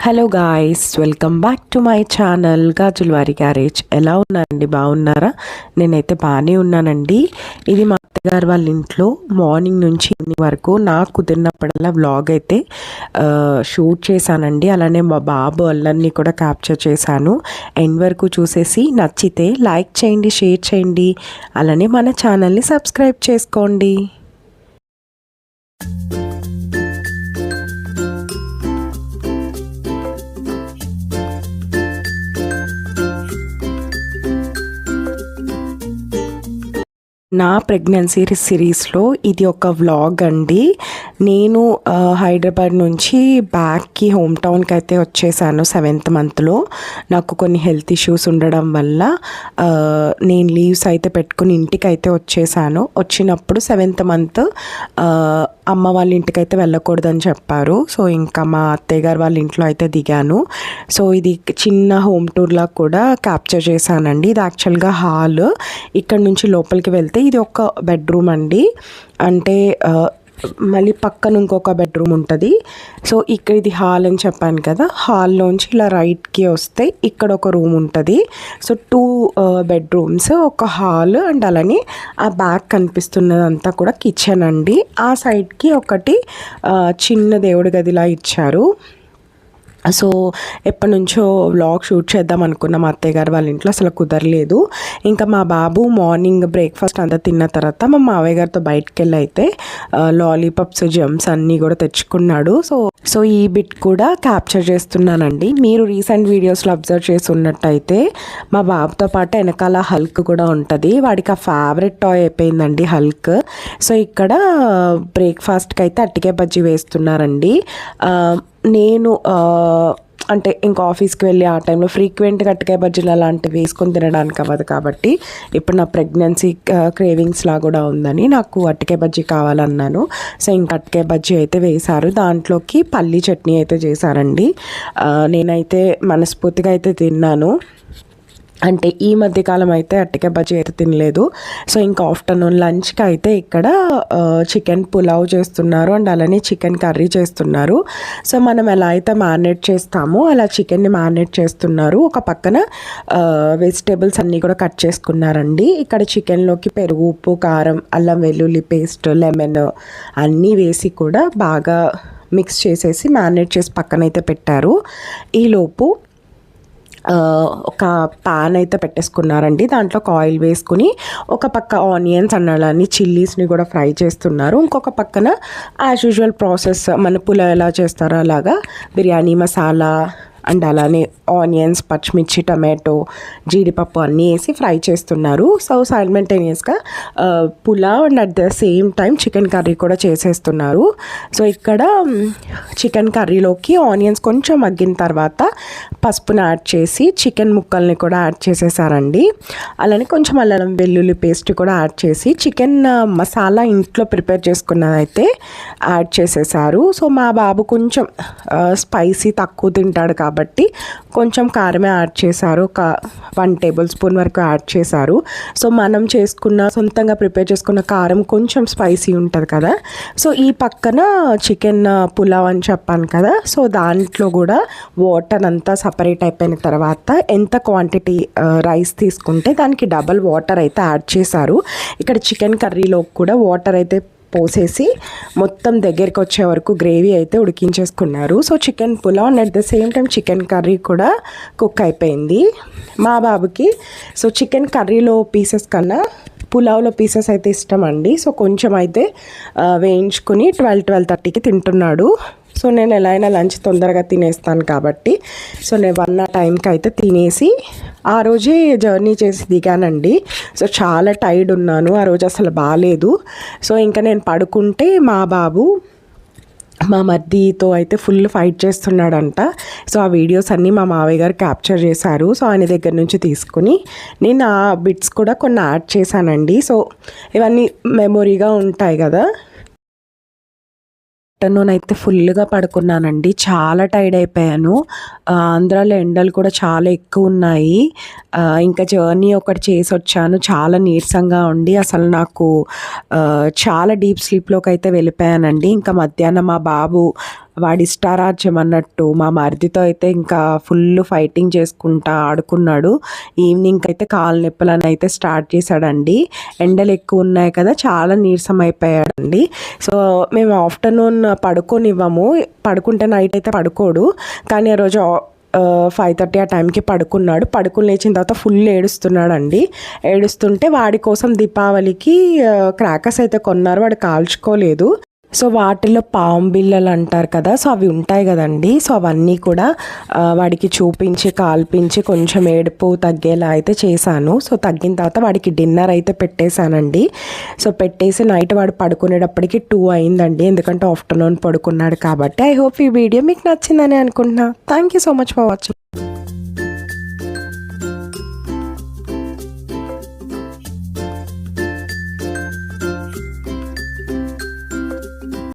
Hello guys, welcome back to my channel Gajulavari garage. ఎలా ఉన్నారండి? బాగున్నారా? నేనైతే బాగానే ఉన్నానండి. ఇది మా అత్తగారు వాళ్ళ ఇంట్లో మార్నింగ్ నుంచి ఈవినింగ్ వరకు నాకు కుదిరినప్పుడల్లా వ్లాగ్ అయితే షూట్ చేశానండి. అలానే మా బాబు అల్లరిని కూడా క్యాప్చర్ చేశాను. ఎండ్ వరకు చూసేసి నచ్చితే లైక్ చేయండి, షేర్ చేయండి, అలానే మన ఛానల్ని సబ్స్క్రైబ్ చేసుకోండి. నా ప్రెగ్నెన్సీ సిరీస్లో ఇది ఒక వ్లాగ్ అండి. నేను హైదరాబాద్ నుంచి బ్యాక్కి హోమ్ టౌన్కి అయితే వచ్చేసాను 7th మంత్లో. నాకు కొన్ని హెల్త్ ఇష్యూస్ ఉండడం వల్ల నేను లీవ్స్ అయితే పెట్టుకుని ఇంటికి అయితే వచ్చేసాను. వచ్చినప్పుడు 7th మంత్ అమ్మ వాళ్ళ ఇంటికి అయితే వెళ్ళకూడదని చెప్పారు. సో ఇంకా మా అత్తయ్య గారు వాళ్ళ ఇంట్లో అయితే దిగాను. సో ఇది చిన్న హోమ్ టూర్లా కూడా క్యాప్చర్ చేశానండి. ఇది యాక్చువల్గా హాల్. ఇక్కడ నుంచి లోపలికి వెళ్తే ఇది ఒక బెడ్రూమ్ అండి. అంటే మళ్ళీ పక్కన ఇంకొక బెడ్రూమ్ ఉంటుంది. సో ఇక్కడ ఇది హాల్ అని చెప్పాను కదా, హాల్లోంచి ఇలా రైట్కి వస్తే ఇక్కడ ఒక రూమ్ ఉంటుంది. సో 2 బెడ్రూమ్స్, ఒక హాల్ అండ్ అలానే ఆ బ్యాక్ కనిపిస్తున్నదంతా కూడా కిచెన్ అండి. ఆ సైడ్కి ఒకటి చిన్న దేవుడి గదిలా ఇచ్చారు. సో ఎప్పటి నుంచో వ్లాగ్ షూట్ చేద్దాం అనుకున్న మా అత్తయ్య గారు వాళ్ళ ఇంట్లో అసలు కుదరలేదు. ఇంకా మా బాబు మార్నింగ్ బ్రేక్ఫాస్ట్ అంతా తిన్న తర్వాత మా మావయ్య గారితో బయటకు వెళ్ళి అయితే లాలీపాప్స్, జమ్స్ అన్నీ కూడా తెచ్చుకున్నాడు. సో ఈ బిట్ కూడా క్యాప్చర్ చేస్తున్నానండి. మీరు రీసెంట్ వీడియోస్లో అబ్జర్వ్ చేసి ఉన్నట్టయితే మా బాబుతో పాటు వెనకాల హల్క్ కూడా ఉంటుంది. వాడికి ఆ ఫేవరెట్ టాయ్ అయిపోయిందండి హల్క్. సో ఇక్కడ బ్రేక్ఫాస్ట్కి అయితే అట్టికే బజ్జీ వేస్తున్నారండి. నేను అంటే ఇంకా ఆఫీస్కి వెళ్ళి ఆ టైంలో ఫ్రీక్వెంట్గా అట్టకాయ బజ్జీలు అలాంటివి వేసుకొని తినడానికి అవ్వదు కాబట్టి ఇప్పుడు నా ప్రెగ్నెన్సీ క్రేవింగ్స్లా కూడా ఉందని నాకు అట్టకాయ బజ్జీ కావాలన్నాను. సో ఇంకా అట్టకాయ బజ్జీ అయితే వేశారు. దాంట్లోకి పల్లీ చట్నీ అయితే చేశారండి. నేనైతే మనస్ఫూర్తిగా అయితే తిన్నాను. అంటే ఈ మధ్యకాలం అయితే అట్టికాయ బజ్జీ అయితే తినలేదు. సో ఇంకా ఆఫ్టర్నూన్ లంచ్కి అయితే ఇక్కడ చికెన్ పులావ్ చేస్తున్నారు అండ్ అలానే చికెన్ కర్రీ చేస్తున్నారు. సో మనం ఎలా అయితే మ్యారినేట్ చేస్తామో అలా చికెన్ని మ్యారినేట్ చేస్తున్నారు. ఒక పక్కన వెజిటేబుల్స్ అన్నీ కూడా కట్ చేసుకున్నారండి. ఇక్కడ చికెన్లోకి పెరుగు, ఉప్పు, కారం, అల్లం వెల్లుల్లి పేస్ట్, లెమన్ అన్నీ వేసి కూడా బాగా మిక్స్ చేసేసి మ్యారినేట్ చేసి పక్కనైతే పెట్టారు. ఈలోపు ఒక పాన్ అయితే పెట్టేసుకున్నారండి. దాంట్లో ఆయిల్ వేసుకుని ఒక పక్క ఆనియన్స్ అన్నలాని చిల్లీస్ని కూడా ఫ్రై చేస్తున్నారు. ఇంకొక పక్కన యాజ్ యూజువల్ ప్రాసెస్ మన పులావ్ ఎలా చేస్తారో అలాగా బిర్యానీ మసాలా అండ్ అలానే ఆనియన్స్, పచ్చిమిర్చి, టమాటో, జీడిపప్పు అన్నీ వేసి ఫ్రై చేస్తున్నారు. సో సైమల్టేనియస్గా pulao and at the same time chicken curry కూడా చేసేస్తున్నారు. సో ఇక్కడ చికెన్ కర్రీలోకి ఆనియన్స్ కొంచెం మగ్గిన తర్వాత పసుపుని యాడ్ చేసి చికెన్ ముక్కల్ని కూడా యాడ్ చేసేసారండి. అలానే కొంచెం అల్లం వెల్లుల్లి పేస్ట్ కూడా యాడ్ చేసి చికెన్ మసాలా ఇంట్లో ప్రిపేర్ చేసుకున్నదైతే యాడ్ చేసేసారు. సో మా బాబు కొంచెం స్పైసీ తక్కువ తింటాడు కాబట్టి కొంచెం కారమే యాడ్ చేశారు. ఒక 1 టేబుల్ స్పూన్ వరకు యాడ్ చేశారు. సో మనం చేసుకున్న సొంతంగా ప్రిపేర్ చేసుకున్న కారం కొంచెం స్పైసీ ఉంటుంది కదా. సో ఈ పక్కన చికెన్ పులావ్ అని చెప్పాను కదా, సో దాంట్లో కూడా వాటర్ అంతా సపరేట్ అయిపోయిన తర్వాత ఎంత క్వాంటిటీ రైస్ తీసుకుంటే దానికి డబల్ వాటర్ అయితే యాడ్ చేశారు. ఇక్కడ చికెన్ కర్రీలో కూడా వాటర్ అయితే పోసేసి మొత్తం దగ్గరికి వచ్చే వరకు గ్రేవీ అయితే ఉడికించేసుకున్నారు. So chicken pulao and at the same time chicken curry కూడా కుక్ అయిపోయింది మా బాబుకి. సో చికెన్ కర్రీలో పీసెస్ కన్నా పులావ్లో పీసెస్ అయితే ఇష్టం అండి. సో కొంచెం అయితే వేయించుకుని 12-12:30కి తింటున్నాడు. సో నేను ఎలా అయినా లంచ్ తొందరగా తినేస్తాను కాబట్టి సో నేను 1 టైంకి అయితే తినేసి ఆ రోజే జర్నీ చేసి దిగానండి. సో చాలా టైర్డ్ ఉన్నాను ఆ రోజు, అసలు బాగాలేదు. సో ఇంకా నేను పడుకుంటే మా బాబు మా మర్దితో అయితే ఫుల్ ఫైట్ చేస్తున్నాడంట. సో ఆ వీడియోస్ అన్నీ మా మావయ్య గారు క్యాప్చర్ చేశారు. సో ఆయన దగ్గర నుంచి తీసుకుని నేను ఆ బిట్స్ కూడా కొన్ని యాడ్ చేశానండి. సో ఇవన్నీ మెమొరీగా ఉంటాయి కదా. ఆఫ్టర్నూన్ అయితే ఫుల్గా పడుకున్నానండి. చాలా టైర్డ్ అయిపోయాను. ఆంధ్రాలో ఎండలు కూడా చాలా ఎక్కువ ఉన్నాయి. ఇంకా జర్నీ ఒకటి చేసి వచ్చాను. చాలా నీరసంగా ఉండి అసలు నాకు చాలా డీప్ స్లీప్లోకి అయితే వెళ్ళిపోయానండి. ఇంకా మధ్యాహ్నం మా బాబు వాడి ఇష్టారాజ్యం అన్నట్టు మా మరిదితో అయితే ఇంకా ఫుల్ ఫైటింగ్ చేసుకుంటా ఆడుకున్నాడు. ఈవినింగ్ అయితే కాలు నొప్పులని అయితే స్టార్ట్ చేశాడండి. ఎండలు ఎక్కువ ఉన్నాయి కదా, చాలా నీరసం అయిపోయాడండి. సో మేము ఆఫ్టర్నూన్ పడుకోనివ్వము, పడుకుంటే నైట్ అయితే పడుకోడు. కానీ ఆ రోజు 5:30 ఆ టైంకి పడుకున్నాడు. పడుకుని లేచిన తర్వాత ఫుల్ ఏడుస్తున్నాడండి. ఏడుస్తుంటే వాడి కోసం దీపావళికి క్రాకర్స్ అయితే కొన్నారు, వాడు కాల్చుకోలేదు. సో వాటిలో పాము బిళ్ళలు అంటారు కదా, సో అవి ఉంటాయి కదండి. సో అవన్నీ కూడా వాడికి చూపించి కాల్పించి కొంచెం ఏడుపు తగ్గేలా అయితే చేశాను. సో తగ్గిన తర్వాత వాడికి డిన్నర్ అయితే పెట్టేశానండి. సో పెట్టేసి నైట్ వాడు పడుకునేటప్పటికి 2 అయిందండి, ఎందుకంటే ఆఫ్టర్నూన్ పడుకున్నాడు కాబట్టి. ఐ హోప్ ఈ వీడియో మీకు నచ్చిందని అనుకుంటున్నా. Thank you so much for watching.